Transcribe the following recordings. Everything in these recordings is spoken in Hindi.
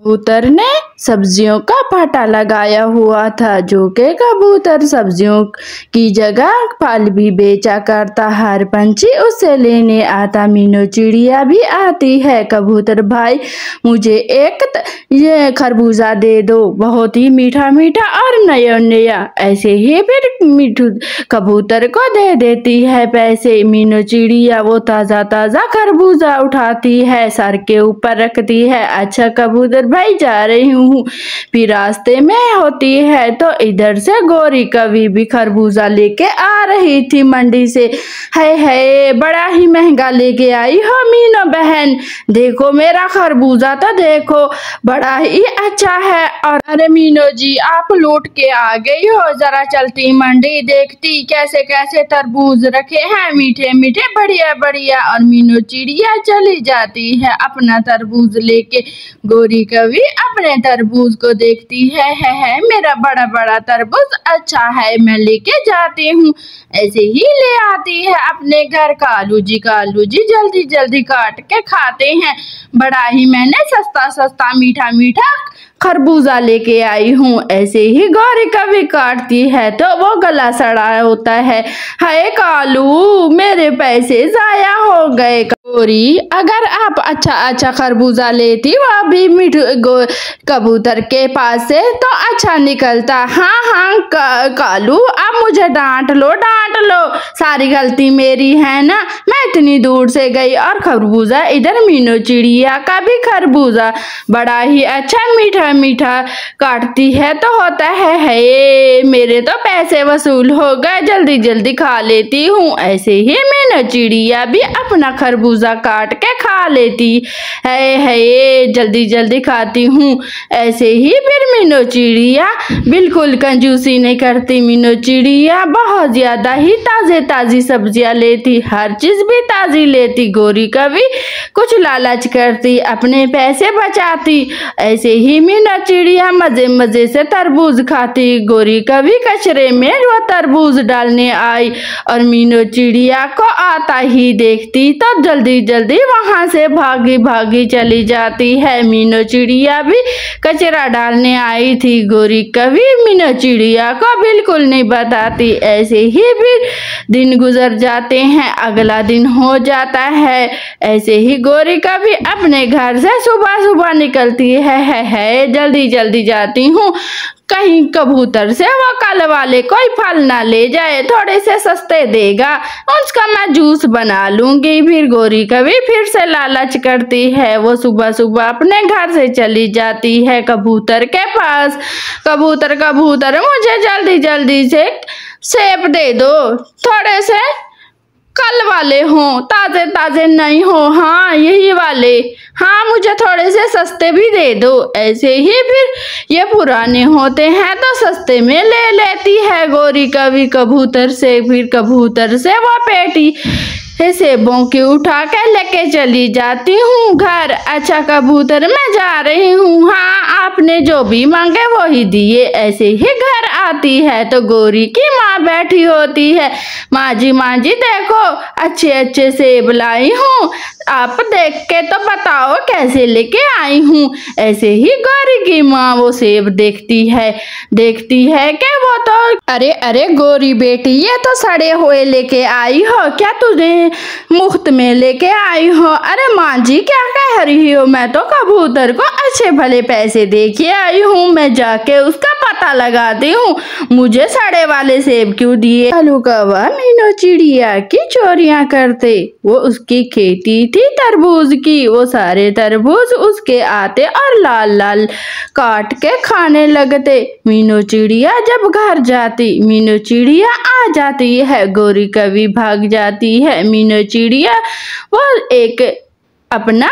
कबूतर ने सब्जियों का पाटा लगाया हुआ था, जो कि कबूतर सब्जियों की जगह फल भी बेचा करता। हर पंछी उसे लेने आता, मीनू चिड़िया भी आती है। कबूतर भाई मुझे एक ये खरबूजा दे दो, बहुत ही मीठा मीठा और नया नया। ऐसे ही फिर मीठू कबूतर को दे देती है पैसे। मीनू चिड़िया वो ताज़ा ताज़ा खरबूजा उठाती है, सर के ऊपर रखती है। अच्छा कबूतर भाई जा रही हूँ। फिर रास्ते में होती है तो इधर से गौरी कवि भी खरबूजा लेके आ रही थी मंडी से। है बड़ा ही महंगा लेके आई हो मीनू बहन, देखो मेरा खरबूजा तो देखो बड़ा ही अच्छा है। और अरे मीनू जी आप लौट के आ गई हो, जरा चलती मंडी देखती कैसे कैसे तरबूज रखे हैं, मीठे मीठे बढ़िया बढ़िया। और मीनू चिड़िया चली जाती है अपना तरबूज लेके। गौरी कवि अपने तरबूज को देखती है मेरा बड़ा बड़ा तरबूज अच्छा है, मैं लेके जाती हूँ। ऐसे ही ले आती है अपने घर। कालू जी जल्दी जल्दी काट के खाते हैं, बड़ा ही मैंने सस्ता सस्ता मीठा मीठा खरबूजा लेके आई हूँ। ऐसे ही गौरी कवि काटती है तो वो गला सड़ा होता है। हाय कालू मेरे पैसे जाया हो गए। गौरी अगर आप अच्छा खरबूजा लेती वो भी मीठू कबूतर के पास से तो अच्छा निकलता। हाँ कालू अब मुझे डांट लो, सारी गलती मेरी है ना, मैं इतनी दूर से गई और खरबूजा इधर मीनू चिड़िया का भी खरबूजा बड़ा ही अच्छा मीठा मीठा काटती है तो होता है मेरे तो पैसे वसूल हो गए, जल्दी जल्दी खा लेती हूँ। ऐसे ही मीनू चिड़िया भी अपना खरबूजा काट के खा लेती है जल्दी जल्दी खाती हूँ। ऐसे ही फिर मीनू चिड़िया बिल्कुल कंजूसी नहीं करती। मीनू चिड़िया बहुत ज्यादा ही ताजी सब्जियां लेती, हर चीज भी ताजी लेती। गौरी कवि कुछ लालच करती, अपने पैसे बचाती। ऐसे ही मीनू चिड़िया मजे मजे से तरबूज खाती। गौरी कवि कचरे में वो तरबूज डालने आई और मीनू चिड़िया को आता ही देखती तो जल्दी जल्दी वहां से भागी चली जाती है। मीनू चिड़िया भी कचरा डालने आई थी, गौरी कवि मीनू चिड़िया को बिल्कुल नहीं बताती। ऐसे ही फिर दिन गुजर जाते हैं, अगला दिन हो जाता है। ऐसे ही गौरी कवि अपने घर से सुबह निकलती है जल्दी जल्दी जाती हूँ, कहीं कबूतर से वो कल वाले कोई फल ना ले जाए, थोड़े से सस्ते देगा, उसका मैं जूस बना लूंगी। फिर गौरी कवि फिर से लालच करती है, वो सुबह अपने घर से चली जाती है कबूतर के पास। कबूतर मुझे जल्दी से सेब दे दो, थोड़े से कल वाले हों, ताजे नहीं हो, हाँ यही वाले, हाँ मुझे थोड़े से सस्ते भी दे दो। ऐसे ही फिर ये पुराने होते हैं तो सस्ते में ले लेती है गौरी कवि कबूतर से। फिर कबूतर से वो पेटी सेबों की उठा के लेके चली जाती हूँ घर। अच्छा कबूतर मैं जा रही हूँ, हाँ आपने जो भी मांगे वो ही दिए। ऐसे ही घर आती है तो गौरी की माँ बैठी होती है। माँ जी देखो अच्छे सेब लाई हूँ, आप देख के तो बताओ कैसे लेके आई हूँ। ऐसे ही गौरी की माँ वो सेब देखती है कि वो तो अरे गौरी बेटी ये तो सड़े हुए लेके आई हो, क्या तुझे मुफ्त में लेके आई हो? अरे माँ जी क्या कह रही हो, मैं तो कबूतर को अच्छे भले पैसे दे के आई हूँ, मैं जाके उसका पता लगाती हूँ, मुझे सड़े वाले सेब क्यों दिए? कालू कौवा मीनू चिड़िया की चोरियां करते, वो उसकी खेती थी तरबूज की, वो सारे तरबूज उसके आते और लाल काट के खाने लगते। मीनू चिड़िया जब घर जाती, मीनू चिड़िया आ जाती है, गौरी कवि भाग जाती है। मीनू चिड़िया वो एक अपना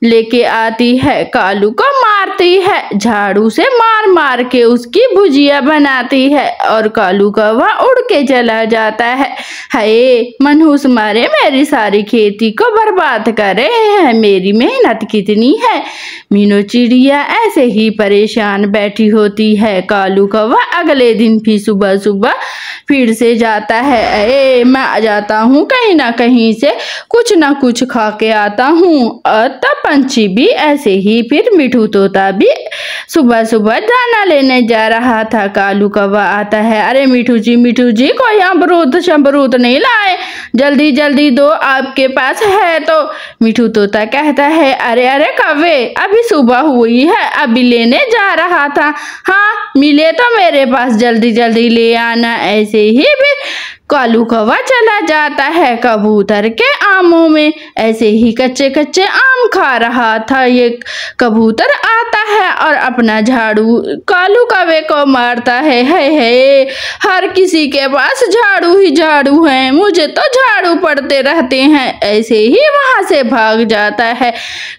लेके आती है, कालू को मारती है, झाड़ू से मार मार के उसकी भुजिया बनाती है और कालू कौवा उड़ के चला जाता है। हाय मनहूस मारे मेरी सारी खेती को बर्बाद कर रहे हैं, मेरी मेहनत कितनी है। मीनू चिड़िया ऐसे ही परेशान बैठी होती है। कालू कौवा अगले दिन भी सुबह सुबह फिर से जाता है। मैं आ जाता हूँ, कहीं ना कहीं से कुछ ना कुछ खा के आता हूँ। और तब पंछी भी ऐसे ही फिर मिठू तोता भी सुबह सुबह दाना लेने जा रहा था। कालू कौवा आता है, अरे मिठू जी कोई अमरूद शमरूद नहीं लाए, जल्दी जल्दी दो, आपके पास है तो। मिठू तोता कहता है, अरे अरे कौवे अभी सुबह हुई है, अभी लेने जा रहा था। हाँ मिले तो मेरे पास, जल्दी जल्दी ले आना। ऐसे ही भी कालू कौवा चला जाता है कबूतर के आमों में। ऐसे ही कच्चे कच्चे आम खा रहा था। ये कबूतर आता है और अपना झाड़ू कालू कौवे को मारता है। हर किसी के पास झाड़ू ही झाड़ू है, मुझे तो झाड़ू पड़ते रहते हैं। ऐसे ही वहां से भाग जाता है।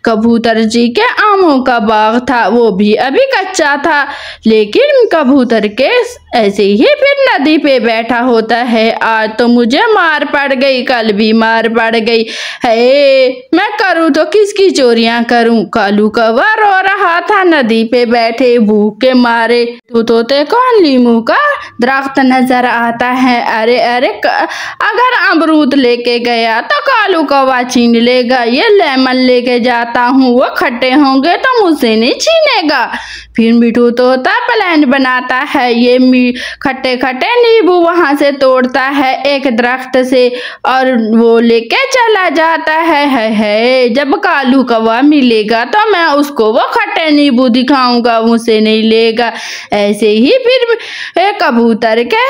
कबूतर जी के आमों का बाग था, वो भी अभी कच्चा था, लेकिन कबूतर के ऐसे ही फिर नदी पे बैठा होता है। आज तो मुझे मार पड़ गई, कल भी मार पड़ गई है, मैं करूँ तो किसकी चोरियां करूँ। कालू कौवा रो रहा था नदी पे बैठे भूख के मारे। तो तोते को नींबू का दरख्त नजर आता है। अरे अरे अगर अमरूद लेके गया तो कालू कौवा छीन लेगा, ये लेमन लेके जाता हूँ, वो खट्टे होंगे तो मुझसे नहीं छीनेगा। फिर मिठू तोता प्लान बनाता है, ये खट्टे खट्टे नींबू वहां से तोड़ता है एक दरख्त से और वो लेके चला जाता है। जब कालू कौवा मिलेगा तो मैं उसको वो खट्टे नींबू दिखाऊंगा, मुझसे नहीं लेगा। ऐसे ही फिर कबूतर के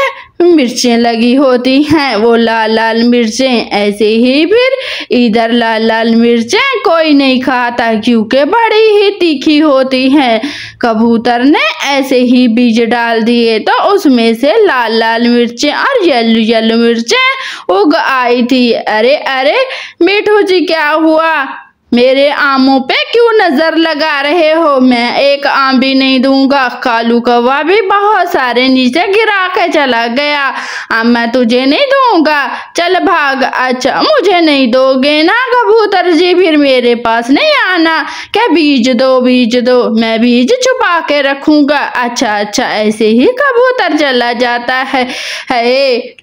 मिर्चें लगी होती हैं, वो लाल लाल मिर्चें। ऐसे ही फिर इधर लाल लाल मिर्चें कोई नहीं खाता क्योंकि बड़ी ही तीखी होती हैं। कबूतर ने ऐसे ही बीज डाल दिए तो उसमें से लाल लाल मिर्चें और येलो येलो मिर्चें उग आई थी। अरे अरे मिठू जी क्या हुआ, मेरे आमों पे क्यों नजर लगा रहे हो, मैं एक आम भी नहीं दूंगा। कालू कौवा भी बहुत सारे नीचे गिरा के चला गया। अब मैं तुझे नहीं दूंगा, चल भाग। अच्छा मुझे नहीं दोगे ना कबूतर जी, फिर मेरे पास नहीं आना। क्या बीज दो मैं बीज छुपा के रखूंगा। अच्छा अच्छा ऐसे ही कबूतर चला जाता है।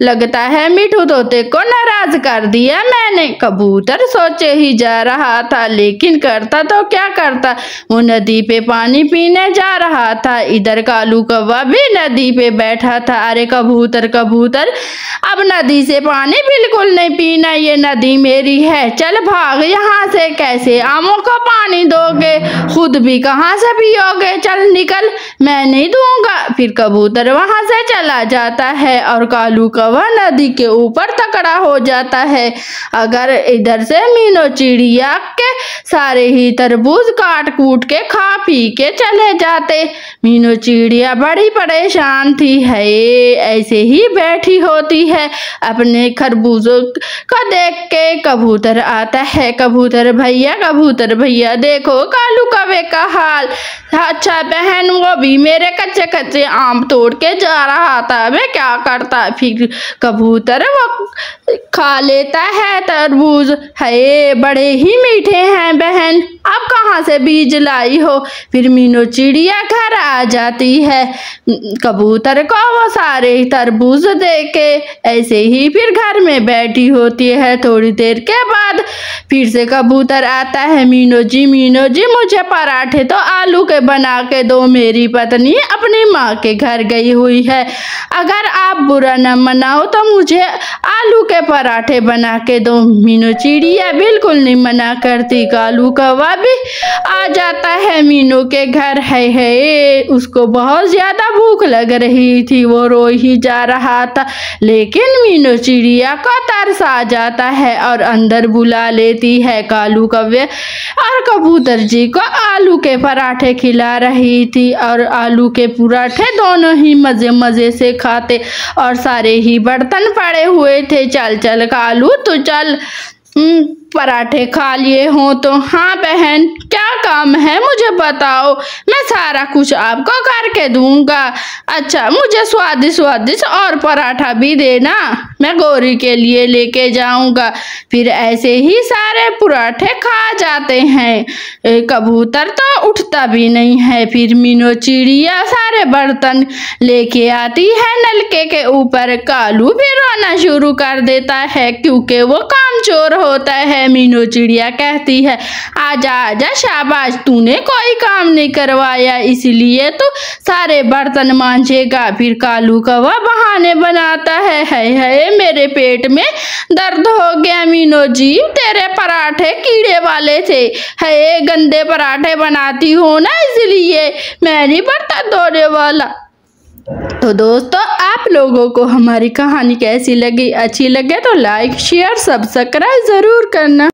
लगता है मिठू तोते को नाराज कर दिया मैंने। कबूतर सोचे ही जा रहा था, लेकिन करता तो क्या करता, वो नदी पे पानी पीने जा रहा था। इधर कालू कौवा भी नदी पे बैठा था। अरे कबूतर अब नदी से पानी बिल्कुल नहीं पीना, ये नदी मेरी है, चल भाग यहाँ से। कैसे आमों को पानी दोगे, खुद भी कहाँ से पियोगे, चल निकल, मैं नहीं दूंगा। फिर कबूतर वहां से चला जाता है और कालू कौवा नदी के ऊपर तकड़ा हो जाता है। अगर इधर से मीनू चिड़िया के सारे ही तरबूज काट कूट के खा पी के चले जाते। मीनू चिड़िया बड़ी परेशान थी। ऐसे ही बैठी होती है, अपने खरबूजों को देख के कबूतर आता है। कबूतर भैया देखो कालू कौवे का हाल। अच्छा बहन, वो भी मेरे कच्चे कच्चे आम तोड़ के जा रहा था, मैं क्या करता। फिर कबूतर वो खा लेता है तरबूज। बड़े ही मीठे हैं बहन, आप कहाँ से बीज लाई हो। फिर मीनू चिड़िया घर आ जाती है, कबूतर को वो सारे तरबूज दे के ऐसे ही फिर घर में बैठी होती है। थोड़ी देर के बाद फिर से कबूतर आता है, मीनू जी मुझे पराठे तो आलू के बना के दो, मेरी पत्नी अपनी माँ के घर गई हुई है, अगर आप बुरा न मनाओ तो मुझे आलू के पराठे बना के दो। मीनू चिड़िया बिल्कुल नहीं मना करती। कालू कौवा भी आ जाता है मीनू के घर। उसको बहुत ज्यादा भूख लग रही थी, वो रो ही जा रहा था, लेकिन मीनू चिड़िया को तरस आ जाता है और अंदर बुला लेती है। कालू कौवे और कबूतर जी को आलू के पराठे खिला रही थी और आलू के पराठे दोनों ही मजे से खाते और सारे ही बर्तन पड़े हुए थे। चल कालू तू चल। पराठे खा लिए हो तो। हाँ बहन, क्या काम है मुझे बताओ, मैं सारा कुछ आपको करके दूंगा। अच्छा, मुझे स्वादिष्ट स्वादिष्ट और पराठा भी देना, मैं गौरी के लिए लेके जाऊंगा। फिर ऐसे ही सारे पराठे खा जाते हैं। कबूतर तो उठता भी नहीं है। फिर मीनू चिड़िया सारे बर्तन लेके आती है नलके के ऊपर। कालू भी रोना शुरू कर देता है क्योंकि वो कामचोर होता है। मीनू चिड़िया कहती है, आजा आजा, शाबाश, तूने कोई काम नहीं करवाया इसलिए तू सारे बर्तन मांजेगा। फिर कालू कौवा बहाने बनाता है, हाय मेरे पेट में दर्द हो गया मीनू जी, तेरे पराठे कीड़े वाले थे, है गंदे पराठे बनाती हो ना, इसलिए मैं नहीं बर्तन धोने वाला। तो दोस्तों, आप लोगों को हमारी कहानी कैसी लगी? अच्छी लगे तो लाइक शेयर सब्सक्राइब ज़रूर करना।